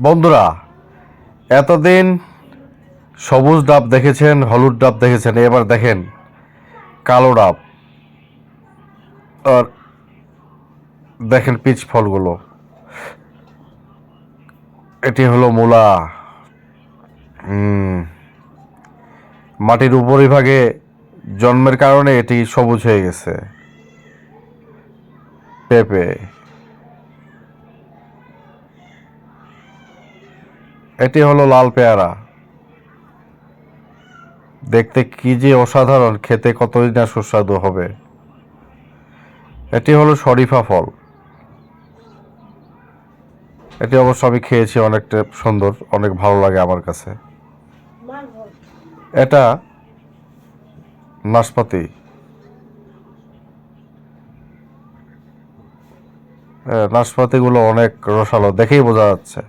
বন্ধুরা, এতদিন সবুজ ডাব দেখেছেন, হলুদ ডাব দেখেছেন, এবার দেখেন কালো ডাব। আর দেখেন পিচ ফলগুলো, এটি হলো মূলা। মাটির উপরিভাগে জন্মের কারণে এটি সবুজ হয়ে গেছে। পেঁপে, এটি হলো লাল পেয়ারা। দেখতে কি যে অসাধারণ, খেতে কতই না সুস্বাদু হবে। এটি হলো শরীফা ফল। এটি অবশ্য আমি খেয়েছি, অনেকটা সুন্দর, অনেক ভালো লাগে আমার কাছে। এটা নাশপাতি। নাশপাতিগুলো অনেক রসালো, দেখেই বোঝা যাচ্ছে।